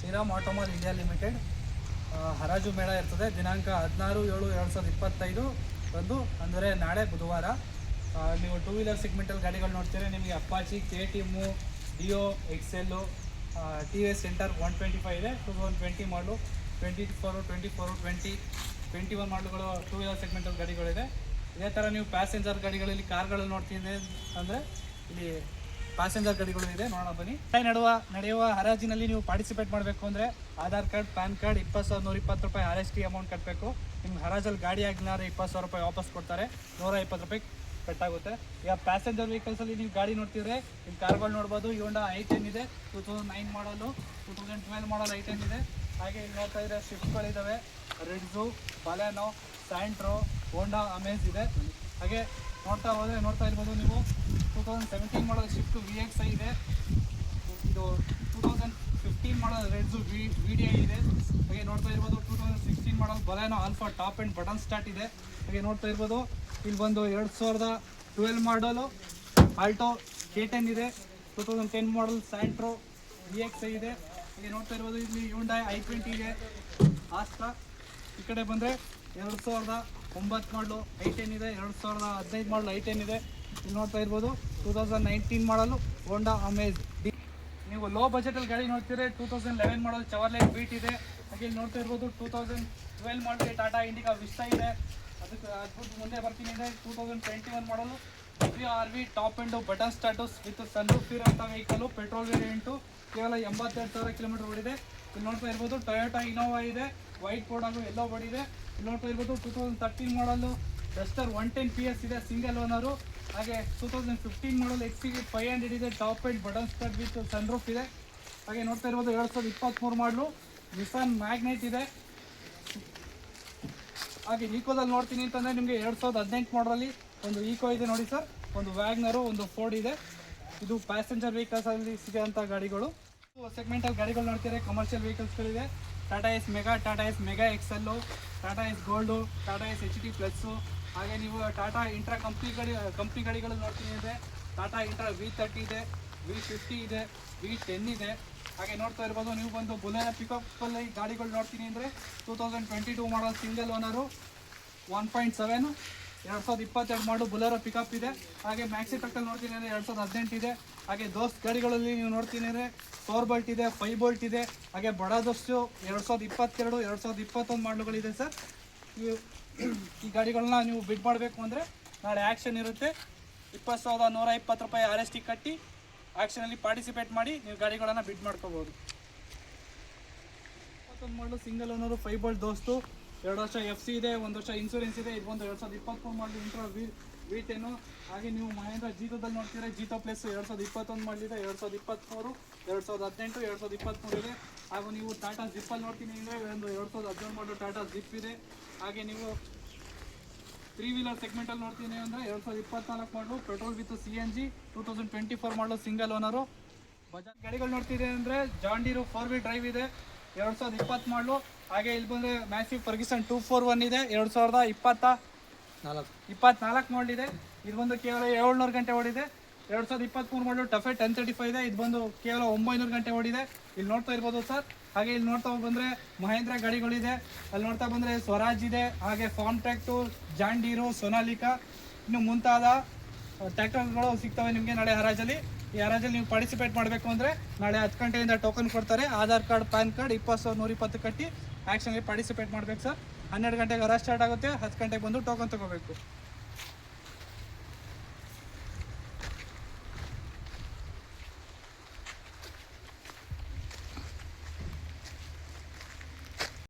Shriram ಆಟೋಮಾಲ್ India limited ಹರಾಜು ಮೇಳ ಇರ್ತದೆ ದಿನಾಂಕ 16/7/2025 ರಂದು, ಅಂದರೆ ನಾಳೆ ಬುಧವಾರ. ನೀವು ಟೂ ವೀಲರ್ ಸೆಗ್ಮೆಂಟಲ್ಲಿ ಗಾಡಿಗಳು ನೋಡ್ತೀರಾ. ನಿಮಗೆ Apache, KTM, Dio, XL, TVS centre 125 ಇದೆ. 2020 ಮಾಡಲು, 24, 20, 21 ಮಾಡಲುಗಳು ಟೂ ವೀಲರ್ ಸೆಗ್ಮೆಂಟಲ್ಲಿ ಗಾಡಿಗಳಿದೆ. ಇದೇ ಥರ ನೀವು ಪ್ಯಾಸೆಂಜರ್ ಗಾಡಿಗಳಲ್ಲಿ, ಕಾರ್ಗಳಲ್ಲಿ ನೋಡ್ತೀನಿ ಅಂದರೆ ಇಲ್ಲಿ ಪ್ಯಾಸೆಂಜರ್ ಗಾಡಿಗಳು ಇದೆ. ನೋಡೋಣ ಬನ್ನಿ. ನಡೆಯುವ ಹರಾಜಿನಲ್ಲಿ ನೀವು ಪಾರ್ಟಿಸಿಪೇಟ್ ಮಾಡಬೇಕು ಅಂದರೆ ಆಧಾರ್ ಕಾರ್ಡ್, ಪ್ಯಾನ್ ಕಾರ್ಡ್, 20,120 ರೂಪಾಯಿ RST ಅಮೌಂಟ್ ಕಟ್ಟಬೇಕು. ನಿಮ್ಗೆ ಹರಾಜಲ್ಲಿ ಗಾಡಿ ಆಗಿಲ್ಲಾರೆ 20,000 ರೂಪಾಯಿ ವಾಪಸ್ ಕೊಡ್ತಾರೆ. 120 ರೂಪಾಯಿ ಕಟ್ಟಾಗುತ್ತೆ. ಈಗ ಪ್ಯಾಸೆಂಜರ್ ವೆಹಿಕಲ್ಸಲ್ಲಿ ನೀವು ಗಾಡಿ ನೋಡ್ತಿದ್ರೆ ಇಲ್ಲಿ ಕಾರ್ಗಳು ನೋಡ್ಬೋದು. ಹೋಂಡಾ i10 ಇದೆ, 2009 ಮಾಡಲು, 2012 ಮಾಡಲ್ i10 ಇದೆ. ಹಾಗೆ ಇಲ್ಲಿ ನೋಡ್ತಾ ಇದ್ರೆ ಸ್ವಿಫ್ಟ್ಗಳಿದ್ದಾವೆ, ರೆಡ್ಸು, ಬಲೆನೋ, ಸ್ಯಾಂಟ್ರೋ, ಹೋಂಡಾ ಅಮೇಜ್ ಇದೆ. ಹಾಗೆ ನೋಡ್ತಾ ಇರ್ಬೋದು ನೀವು 2017 ಮಾಡಲ್ ಸ್ವಿಫ್ಟ್ VXi ಇದೆ. ಇದು 2015 ಮಾಡಲ್ ರೆಡ್ಸು VDI ಇದೆ. ಹಾಗೆ ನೋಡ್ತಾ ಇರ್ಬೋದು 2016 model Baleno Alpha top end button start ಇದೆ. ಹಾಗೆ ನೋಡ್ತಾ ಇರ್ಬೋದು ಇಲ್ಲಿ ಬಂದು 2012 ಮಾಡಲು ಆಲ್ಟೋ K10 ಇದೆ. 2010 ಮಾಡಲ್ ಸ್ಯಾಂಟ್ರೋ VXi ಇದೆ. ಹಾಗೆ ನೋಡ್ತಾ ಇರ್ಬೋದು ಇಲ್ಲಿ ಹ್ಯುಂಡೈ i20 ಇದೆ, ಆಸ್ಟ್ರಾ. ಈ ಕಡೆ ಬಂದರೆ 2009 ಮಾಡಲು i10 ಇದೆ, 2015 ಮಾಡಲು i10 ಇದೆ. ಇಲ್ಲಿ ನೋಡ್ತಾ ಇರ್ಬೋದು 2019 ಮಾಡಲು ಹೋಂಡಾ ಅಮೇಜ್. ನೀವು ಲೋ ಬಜೆಟಲ್ಲಿ ಗಾಡಿ ನೋಡ್ತೀರಿ 2011 ಮಾಡಲ್ ಚವರ್ಲೆಟ್ ಬೀಟ್ ಇದೆ. ಹಾಗೆ ಇಲ್ಲಿ ನೋಡ್ತಾ ಇರ್ಬೋದು 2012 ಮಾಡಲ್ ಟಾಟಾ ಇಂಡಿಕಾ ವಿಸ್ಟಾ ಇದೆ. ಅದಕ್ಕೆ ಮುಂದೆ ಬರ್ತೀನಿ ಇದೆ 2021 model RV top end button starts with sunroof ಇರೋಂಥ ವೆಹಿಕಲು, ಪೆಟ್ರೋಲ್ ವೇರಿಯಂಟು, ಕೇವಲ 82,000 ಕಿಲೋಮೀಟರ್ ಓಡಿದೆ. ಇಲ್ಲಿ ನೋಡ್ತಾ ಇರ್ಬೋದು ಟೊಯೋಟಾ ಇನೋವಾ ಇದೆ, ವೈಟ್ ಬೋರ್ಡ್ ಹಾಗೂ ಎಲ್ಲೋ ಬೋರ್ಡ್ ಇದೆ. ಇಲ್ಲಿ ನೋಡ್ತಾ ಇರ್ಬೋದು 2013 ಮಾಡಲು ಡಸ್ಟರ್ 110 PS ಇದೆ, ಸಿಂಗಲ್ ಓನರು. ಹಾಗೆ 2015 ಮಾಡಲ್ XCV 500 ಇದೆ, top end button start with sunroof ಇದೆ. ಹಾಗೆ ನೋಡ್ತಾ ಇರ್ಬೋದು 2023 ಮಾಡಲು ನಿಸಾನ್ ಮ್ಯಾಗ್ನೈಟ್ ಇದೆ. ಹಾಗೆ ಈಕೋದಲ್ಲಿ ನೋಡ್ತೀನಿ ಅಂತಂದರೆ ನಿಮಗೆ 2018 ಮಾಡಲಲ್ಲಿ ಒಂದು ಈಕೋ ಇದೆ ನೋಡಿ ಸರ್, ಒಂದು ವ್ಯಾಗ್ನರು, ಒಂದು ಫೋರ್ಡ್ ಇದೆ. ಇದು ಪ್ಯಾಸೆಂಜರ್ ವೆಹಿಕಲ್ಸಲ್ಲಿ ಸಿಗೋಂಥ ಗಾಡಿಗಳು. ಸೆಗ್ಮೆಂಟಲ್ಲಿ ಗಾಡಿಗಳು ನೋಡ್ತೀರಾ. ಕಮರ್ಷಿಯಲ್ ವೆಹಿಕಲ್ಸ್ಗಳಿದೆ. Tata Ace Mega, Tata Ace Mega Excel, Tata Ace Gold, Tata Ace HD plus. ಹಾಗೆ ನೀವು ಟಾಟಾ ಇಂಟ್ರಾ ಕಂಪ್ನಿ ಗಾಡಿಗಳು ನೋಡ್ತೀನಿ ಇದೆ. ಟಾಟಾ ಇಂಟ್ರಾ V30 ಇದೆ, V50 ಇದೆ, V10 ಇದೆ. ಹಾಗೆ ನೋಡ್ತಾ ಇರ್ಬೋದು ನೀವು ಬಂದು ಬುಲೆರೋ ಪಿಕಪ್ಪಲ್ಲಿ ಗಾಡಿಗಳು ನೋಡ್ತೀನಿ ಅಂದರೆ 2022 ಮಾಡಲ್ ಸಿಂಗಲ್ ಓನರು 1.7, 2022 ಮಾಡಲು ಬುಲೆರೋ ಪಿಕಪ್ ಇದೆ. ಹಾಗೆ ಮ್ಯಾಕ್ಸಿ ಟ್ರಕ್ಕಲ್ಲಿ ನೋಡ್ತೀನಿ ಅಂದರೆ 2018 ಇದೆ. ಹಾಗೆ ದೋಸ್ತ್ ಗಾಡಿಗಳಲ್ಲಿ ನೀವು ನೋಡ್ತೀನಿ ಅಂದರೆ 4 ಬೋಲ್ಟ್ ಇದೆ, 5 ಬೋಲ್ಟ್ ಇದೆ. ಹಾಗೆ ಬಡ ದೋಸ್ತು 2022, 2021 ಮಾಡಲುಗಳಿದೆ ಸರ್. ಈ ಗಾಡಿಗಳನ್ನ ನೀವು ಬಿಡ್ ಮಾಡಬೇಕು ಅಂದರೆ ನಾಳೆ ಆ್ಯಕ್ಷನ್ ಇರುತ್ತೆ. 20,120 ರೂಪಾಯಿ RST ಕಟ್ಟಿ ಆ್ಯಕ್ಷನಲ್ಲಿ ಪಾರ್ಟಿಸಿಪೇಟ್ ಮಾಡಿ ನೀವು ಗಾಡಿಗಳನ್ನು ಬಿಡ್ ಮಾಡ್ಕೋಬೋದು. 21 ಮಾಡಲು ಸಿಂಗಲ್ ಓನರು, 5 ಬೋಲ್ಟ್ ದೋಸ್ತು, 2 ವರ್ಷ FC ಇದೆ, 1 ವರ್ಷ ಇನ್ಸೂರೆನ್ಸ್ ಇದೆ. ಇದು ಒಂದು 2023 ಮಾಡಲು ಇಂಟ್ರಾ V10. ಹಾಗೆ ನೀವು ಮಹೇಂದ್ರ ಜೀತೋದಲ್ಲಿ ನೋಡ್ತೀರಾ, ಜೀತೋ ಪ್ಲಸ್ 2021 ಮಾಡಲಿದೆ, 2023, 2018, 2023 ಇದೆ. ಹಾಗೂ ನೀವು ಟಾಟಾ ಜಿಪ್ಪಲ್ಲಿ ನೋಡ್ತೀನಿ ಅಂದರೆ ಒಂದು 2017 ಮಾಡಲು ಟಾಟಾ ಜಿಪ್ ಇದೆ. ಹಾಗೆ ನೀವು 3 ವೀಲರ್ ಸೆಗ್ಮೆಂಟಲ್ಲಿ ನೋಡ್ತೀನಿ ಅಂದರೆ 2024 ಮಾಡಲು ಪೆಟ್ರೋಲ್ ವಿತ್ CNG, 2024 ಮಾಡಲು ಸಿಂಗಲ್ ಓನರು. ಬಜಾಜ್ ಗಾಡಿಗಳು ನೋಡ್ತಿದೆ ಅಂದರೆ ಜಾನ್ ಡೀರು 4 ವೀಲ್ ಡ್ರೈವ್ ಇದೆ, 2020 ಮಾಡಲು. ಹಾಗೆ ಇಲ್ಲಿ ಬಂದರೆ ಮ್ಯಾಸಿವ್ ಫರ್ಗ್ಯೂಸನ್ 241 ಇದೆ, 2024 ಮಾಡಲಿದೆ. ಇದು ಬಂದು ಕೇವಲ 700 ಗಂಟೆ ಓಡಿದೆ. 2023 ಮಾಡಲು ಟಫೆ 1035 ಇದೆ, ಇದು ಬಂದು ಕೇವಲ 900 ಗಂಟೆ ಓಡಿದೆ. ಇಲ್ಲಿ ನೋಡ್ತಾ ಇರ್ಬೋದು ಸರ್. ಹಾಗೆ ಇಲ್ಲಿ ನೋಡ್ತಾ ಬಂದರೆ ಮಹೇಂದ್ರ ಗಾಡಿಗಳಿದೆ, ಅಲ್ಲಿ ನೋಡ್ತಾ ಬಂದರೆ ಸ್ವರಾಜ್ ಇದೆ. ಹಾಗೆ ಫಾರ್ಮ್ ಟ್ರ್ಯಾಕ್ಟು, ಜಾನ್ ಡೀರು, ಸೊನಾಲಿಕಾ, ಇನ್ನು ಮುಂತಾದ ಟ್ರ್ಯಾಕ್ಟರ್ಗಳು ಸಿಗ್ತವೆ ನಿಮಗೆ ನಾಳೆ ಹರಾಜಲ್ಲಿ. ಈ ಹರಾಜಲ್ಲಿ ನೀವು ಪಾರ್ಟಿಸಿಪೇಟ್ ಮಾಡಬೇಕು ಅಂದರೆ ನಾಳೆ 10 ಗಂಟೆಯಿಂದ ಟೋಕನ್ ಕೊಡ್ತಾರೆ. ಆಧಾರ್ ಕಾರ್ಡ್, ಪ್ಯಾನ್ ಕಾರ್ಡ್, 20,120 ಕಟ್ಟಿ ಆ್ಯಕ್ಷನ್ಗೆ ಪಾರ್ಟಿಸಿಪೇಟ್ ಮಾಡಬೇಕು ಸರ್. 12 ಗಂಟೆಗೆ ಹರಾಜ್ ಸ್ಟಾರ್ಟ್ ಆಗುತ್ತೆ, 10 ಗಂಟೆಗೆ ಬಂದು ಟೋಕನ್ ತೊಗೋಬೇಕು.